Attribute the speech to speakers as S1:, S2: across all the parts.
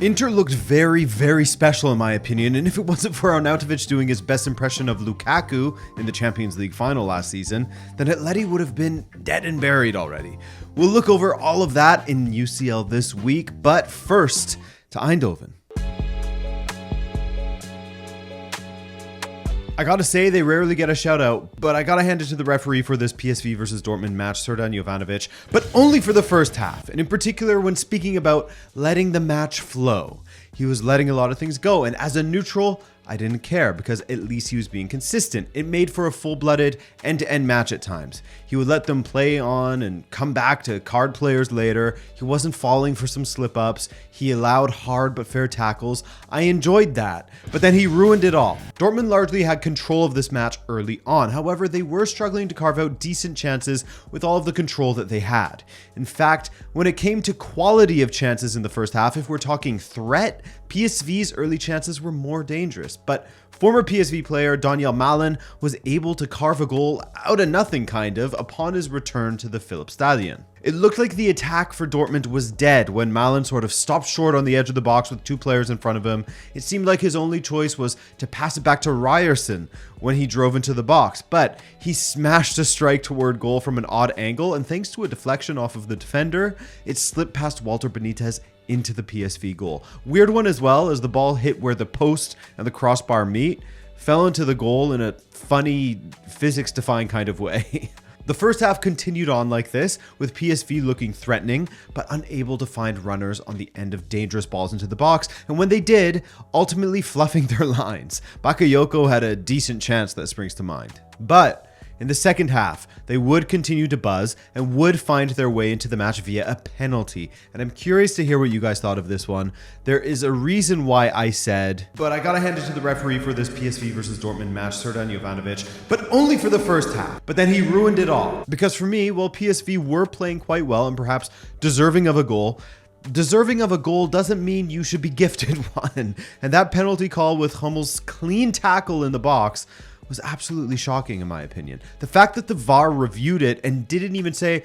S1: Inter looked very, very special in my opinion, and if it wasn't for Arnautovic doing his best impression of Lukaku in the Champions League final last season, then Atleti would have been dead and buried already. We'll look over all of that in UCL this week, but first to Eindhoven. I gotta say, they rarely get a shout out, but I gotta hand it to the referee for this PSV versus Dortmund match, Sergio Conceição, but only for the first half, and in particular when speaking about letting the match flow. He was letting a lot of things go, and as a neutral, I didn't care because at least he was being consistent. It made for a full-blooded end-to-end match at times. He would let them play on and come back to card players later. He wasn't falling for some slip-ups. He allowed hard but fair tackles. I enjoyed that, but then he ruined it all. Dortmund largely had control of this match early on. However, they were struggling to carve out decent chances with all of the control that they had. In fact, when it came to quality of chances in the first half, if we're talking threat, PSV's early chances were more dangerous. But former PSV player Daniel Milan was able to carve a goal out of nothing kind of upon his return to the Philipsstadion. It looked like the attack for Dortmund was dead when Milan sort of stopped short on the edge of the box with two players in front of him. It seemed like his only choice was to pass it back to Ryerson when he drove into the box, but he smashed a strike toward goal from an odd angle, and thanks to a deflection off of the defender, it slipped past Walter Benitez into the PSV goal. Weird one as well, as the ball hit where the post and the crossbar meet, fell into the goal in a funny, physics-defying kind of way. The first half continued on like this, with PSV looking threatening, but unable to find runners on the end of dangerous balls into the box, and when they did, ultimately fluffing their lines. Bakayoko had a decent chance that springs to mind. But in the second half, they would continue to buzz and would find their way into the match via a penalty. And I'm curious to hear what you guys thought of this one. There is a reason why I said, but I gotta hand it to the referee for this PSV versus Dortmund match, Sergio Conceição, but only for the first half. But then he ruined it all. Because for me, while PSV were playing quite well and perhaps deserving of a goal doesn't mean you should be gifted one. And that penalty call with Hummel's clean tackle in the box was absolutely shocking in my opinion. The fact that the VAR reviewed it and didn't even say,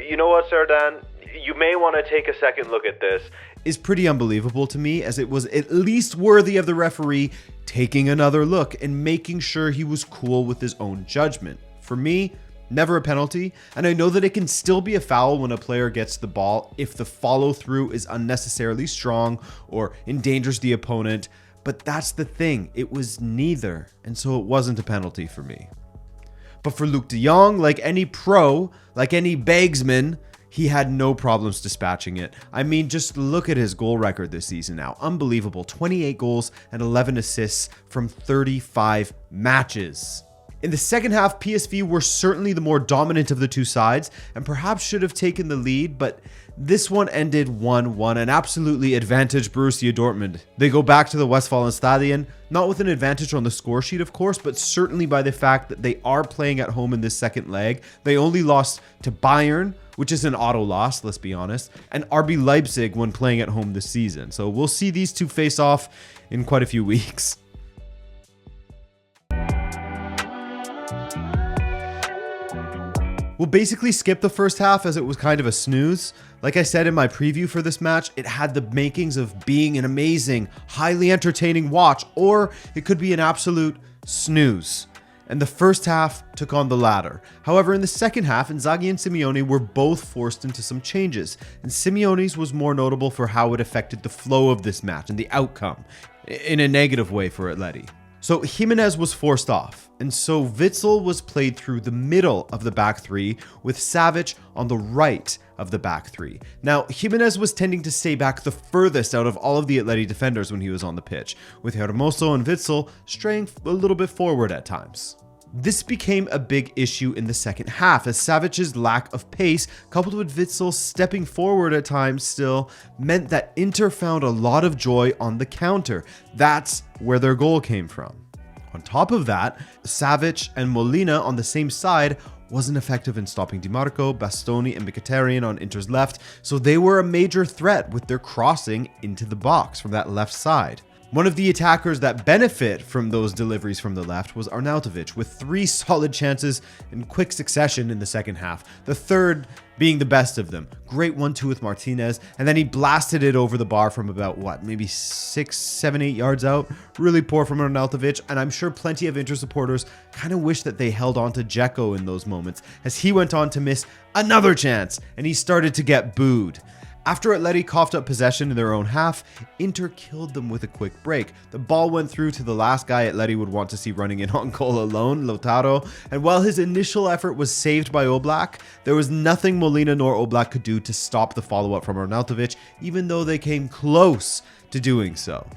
S1: you know what, Serdan, you may want to take a second look at this, is pretty unbelievable to me, as it was at least worthy of the referee taking another look and making sure he was cool with his own judgment. For me, never a penalty, and I know that it can still be a foul when a player gets the ball if the follow through is unnecessarily strong or endangers the opponent. But that's the thing, it was neither, and so it wasn't a penalty for me. But for Luuk de Jong, like any pro, like any bagsman, he had no problems dispatching it. I mean, just look at his goal record this season now. Unbelievable, 28 goals and 11 assists from 35 matches. In the second half, PSV were certainly the more dominant of the two sides and perhaps should have taken the lead, but this one ended 1-1, an absolutely advantaged Borussia Dortmund. They go back to the Westfalenstadion, not with an advantage on the score sheet of course, but certainly by the fact that they are playing at home in this second leg. They only lost to Bayern, which is an auto loss, let's be honest, and RB Leipzig when playing at home this season. So we'll see these two face off in quite a few weeks. We'll basically skip the first half as it was kind of a snooze. Like I said in my preview for this match, it had the makings of being an amazing, highly entertaining watch, or it could be an absolute snooze. And the first half took on the latter. However, in the second half, Inzaghi and Simeone were both forced into some changes, and Simeone's was more notable for how it affected the flow of this match and the outcome, in a negative way for Atleti. So Jimenez was forced off, and so Witsel was played through the middle of the back three with Savic on the right of the back three. Now, Jimenez was tending to stay back the furthest out of all of the Atleti defenders when he was on the pitch, with Hermoso and Witsel straying a little bit forward at times. This became a big issue in the second half, as Savic's lack of pace, coupled with Witsel stepping forward at times still, meant that Inter found a lot of joy on the counter. That's where their goal came from. On top of that, Savic and Molina on the same side wasn't effective in stopping Di Marco, Bastoni, and Mkhitaryan on Inter's left, so they were a major threat with their crossing into the box from that left side. One of the attackers that benefit from those deliveries from the left was Arnautovic, with 3 solid chances in quick succession in the second half, the third being the best of them. Great 1-2 with Martinez, and then he blasted it over the bar from about, maybe 6, 7, 8 yards out. Really poor from Arnautovic, and I'm sure plenty of Inter supporters kind of wish that they held on to Dzeko in those moments, as he went on to miss another chance, and he started to get booed. After Atleti coughed up possession in their own half, Inter killed them with a quick break. The ball went through to the last guy Atleti would want to see running in on goal alone, Lautaro, and while his initial effort was saved by Oblak, there was nothing Molina nor Oblak could do to stop the follow-up from Arnautovic, even though they came close to doing so.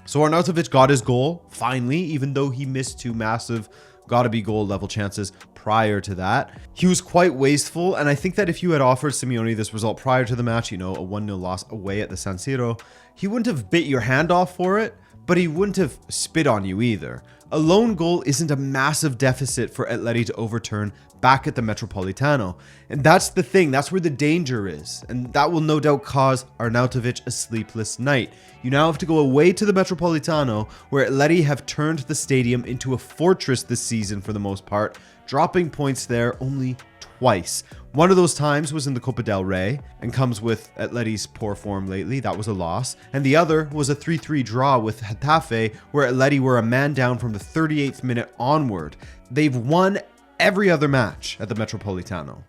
S1: So Arnautovic got his goal, finally, even though he missed 2 massive gotta-be goal level chances prior to that. He was quite wasteful, and I think that if you had offered Simeone this result prior to the match, a 1-0 loss away at the San Siro, he wouldn't have bit your hand off for it, but he wouldn't have spit on you either. A lone goal isn't a massive deficit for Atleti to overturn back at the Metropolitano. And that's the thing, that's where the danger is. And that will no doubt cause Arnautovic a sleepless night. You now have to go away to the Metropolitano, where Atleti have turned the stadium into a fortress this season for the most part, dropping points there only twice. One of those times was in the Copa del Rey and comes with Atleti's poor form lately. That was a loss. And the other was a 3-3 draw with Getafe, where Atleti were a man down from the 38th minute onward. They've won every other match at the Metropolitano.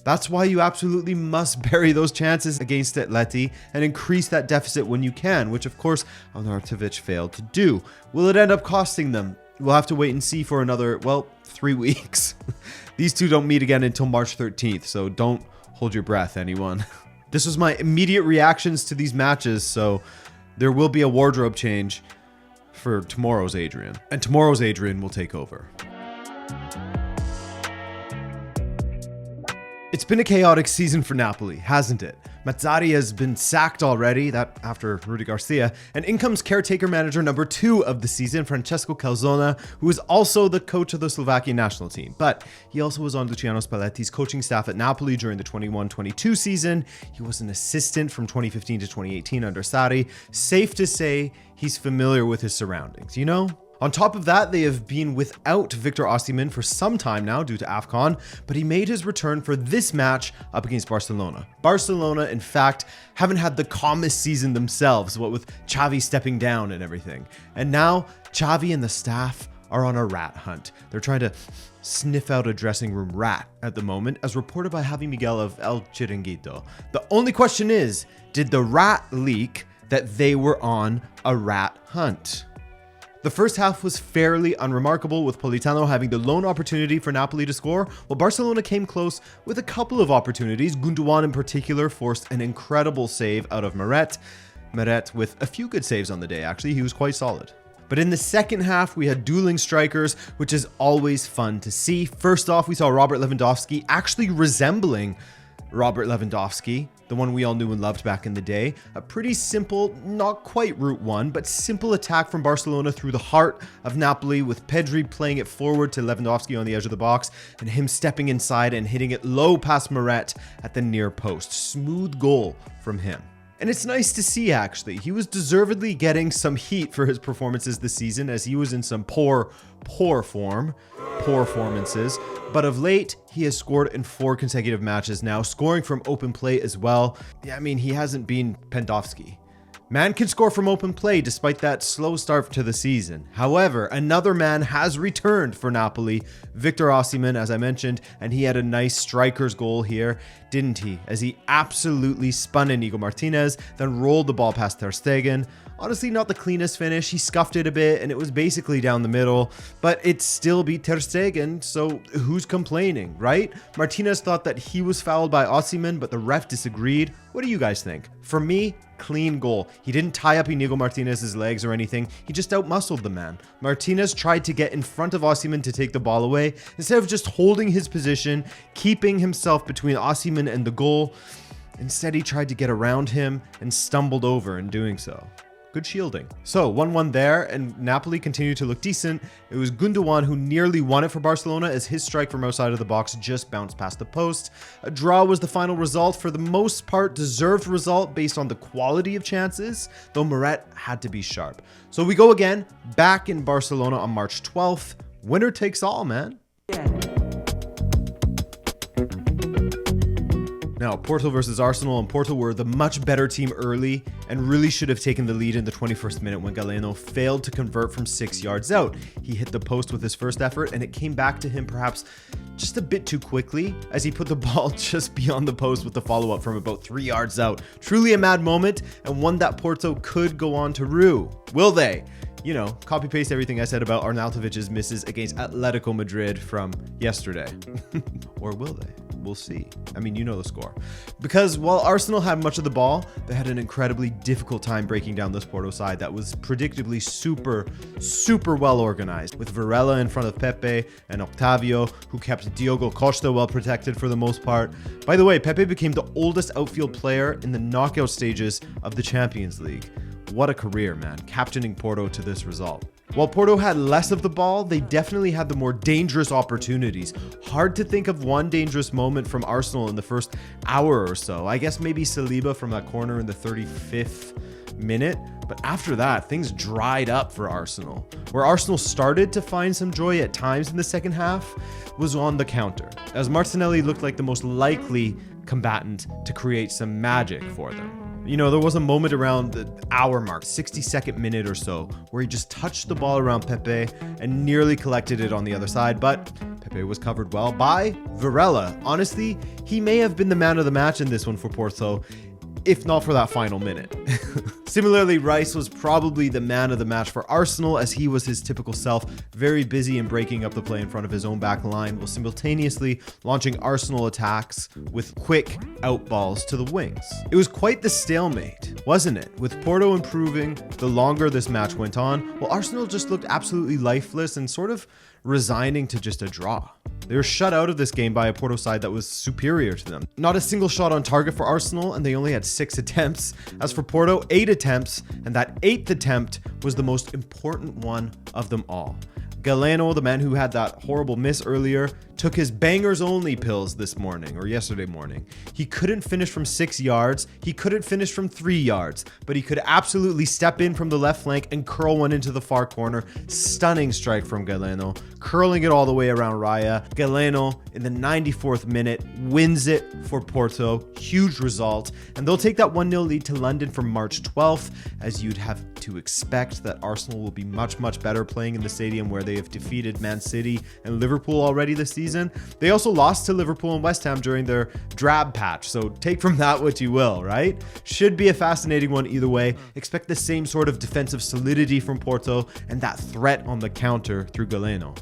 S1: That's why you absolutely must bury those chances against Atleti and increase that deficit when you can, which of course Arnautovic failed to do. Will it end up costing them? We'll have to wait and see for another, 3 weeks. These two don't meet again until March 13th, so don't hold your breath, anyone. This was my immediate reactions to these matches, so there will be a wardrobe change for tomorrow's Adrian. And tomorrow's Adrian will take over. It's been a chaotic season for Napoli, hasn't it? Mazzarri has been sacked already, that after Rudi Garcia, and in comes caretaker manager number 2 of the season, Francesco Calzona, who is also the coach of the Slovakian national team. But he also was on Luciano Spalletti's coaching staff at Napoli during the 21-22 season. He was an assistant from 2015 to 2018 under Sarri. Safe to say he's familiar with his surroundings, On top of that, they have been without Victor Osimhen for some time now due to AFCON, but he made his return for this match up against Barcelona. Barcelona, in fact, haven't had the calmest season themselves, what with Xavi stepping down and everything. And now, Xavi and the staff are on a rat hunt. They're trying to sniff out a dressing room rat at the moment, as reported by Javi Miguel of El Chiringuito. The only question is, did the rat leak that they were on a rat hunt? The first half was fairly unremarkable, with Politano having the lone opportunity for Napoli to score, while Barcelona came close with a couple of opportunities. Gundogan in particular forced an incredible save out of Meret. Meret with a few good saves on the day, actually. He was quite solid. But in the second half, we had dueling strikers, which is always fun to see. First off, we saw Robert Lewandowski actually resembling Robert Lewandowski, the one we all knew and loved back in the day. A pretty simple, not quite Route 1, but simple attack from Barcelona through the heart of Napoli, with Pedri playing it forward to Lewandowski on the edge of the box, and him stepping inside and hitting it low past Meret at the near post. Smooth goal from him. And it's nice to see, actually. He was deservedly getting some heat for his performances this season, as he was in some poor performances. But of late, he has scored in 4 consecutive matches now, scoring from open play as well. Yeah, I mean, he hasn't been Pendowski. Man can score from open play despite that slow start to the season. However, another man has returned for Napoli, Victor Osimhen, as I mentioned, and he had a nice striker's goal here, didn't he? As he absolutely spun Inigo Martinez, then rolled the ball past Ter Stegen. Honestly, not the cleanest finish. He scuffed it a bit and it was basically down the middle, but it still beat Ter Stegen, so who's complaining, right? Martinez thought that he was fouled by Osimhen, but the ref disagreed. What do you guys think? For me, clean goal. He didn't tie up Inigo Martinez's legs or anything. He just outmuscled the man. Martinez tried to get in front of Osimhen to take the ball away, instead of just holding his position, keeping himself between Osimhen and the goal. Instead, he tried to get around him and stumbled over in doing so. Good shielding. So 1-1 there, and Napoli continued to look decent. It was Gundogan who nearly won it for Barcelona as his strike from outside of the box just bounced past the post. A draw was the final result, for the most part deserved result based on the quality of chances, though Meret had to be sharp. So we go again, back in Barcelona on March 12th. Winner takes all, man. Yeah. Now, Porto versus Arsenal, and Porto were the much better team early and really should have taken the lead in the 21st minute when Galeno failed to convert from 6 yards out. He hit the post with his first effort, and it came back to him perhaps just a bit too quickly as he put the ball just beyond the post with the follow-up from about 3 yards out. Truly a mad moment, and one that Porto could go on to rue. Will they? You know, copy-paste everything I said about Arnautovic's misses against Atletico Madrid from yesterday. Or will they? We'll see. I mean, you know the score. Because while Arsenal had much of the ball, they had an incredibly difficult time breaking down this Porto side that was predictably super well organized, with Varela in front of Pepe and Octavio, who kept Diogo Costa well protected for the most part. By the way, Pepe became the oldest outfield player in the knockout stages of the Champions League. What a career, man, captaining Porto to this result. While Porto had less of the ball, they definitely had the more dangerous opportunities. Hard to think of one dangerous moment from Arsenal in the first hour or so. I guess maybe Saliba from that corner in the 35th minute. But after that, things dried up for Arsenal. Where Arsenal started to find some joy at times in the second half was on the counter, as Martinelli looked like the most likely combatant to create some magic for them. You know, there was a moment around the hour mark, 62nd minute or so, where he just touched the ball around Pepe and nearly collected it on the other side, but Pepe was covered well by Varela. Honestly, he may have been the man of the match in this one for Porto, if not for that final minute. Similarly, Rice was probably the man of the match for Arsenal, as he was his typical self, very busy in breaking up the play in front of his own back line, while simultaneously launching Arsenal attacks with quick outballs to the wings. It was quite the stalemate, wasn't it? With Porto improving the longer this match went on, while Arsenal just looked absolutely lifeless and sort of resigning to just a draw. They were shut out of this game by a Porto side that was superior to them. Not a single shot on target for Arsenal, and they only had 6 attempts. As for Porto, 8 attempts, and that 8th attempt was the most important one of them all. Galeno, the man who had that horrible miss earlier, took his bangers only pills this morning, or yesterday morning. He couldn't finish from 6 yards, he couldn't finish from 3 yards, but he could absolutely step in from the left flank and curl one into the far corner. Stunning strike from Galeno, curling it all the way around Raya. Galeno, in the 94th minute, wins it for Porto. Huge result, and they'll take that 1-0 lead to London for March 12th, as you'd have to expect that Arsenal will be much better playing in the stadium where they have defeated Man City and Liverpool already this season. They also lost to Liverpool and West Ham during their drab patch, so take from that what you will, right? Should be a fascinating one either way. Expect the same sort of defensive solidity from Porto and that threat on the counter through Galeno.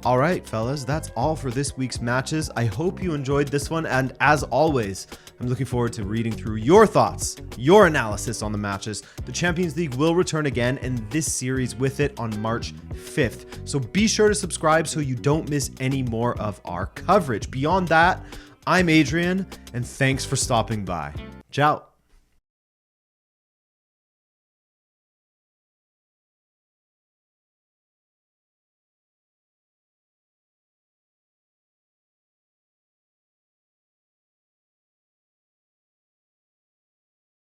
S1: All right, fellas, that's all for this week's matches. I hope you enjoyed this one, and as always, I'm looking forward to reading through your thoughts, your analysis on the matches. The Champions League will return again, and this series with it on March 5th. So be sure to subscribe so you don't miss any more of our coverage. Beyond that, I'm Adrian, and thanks for stopping by. Ciao.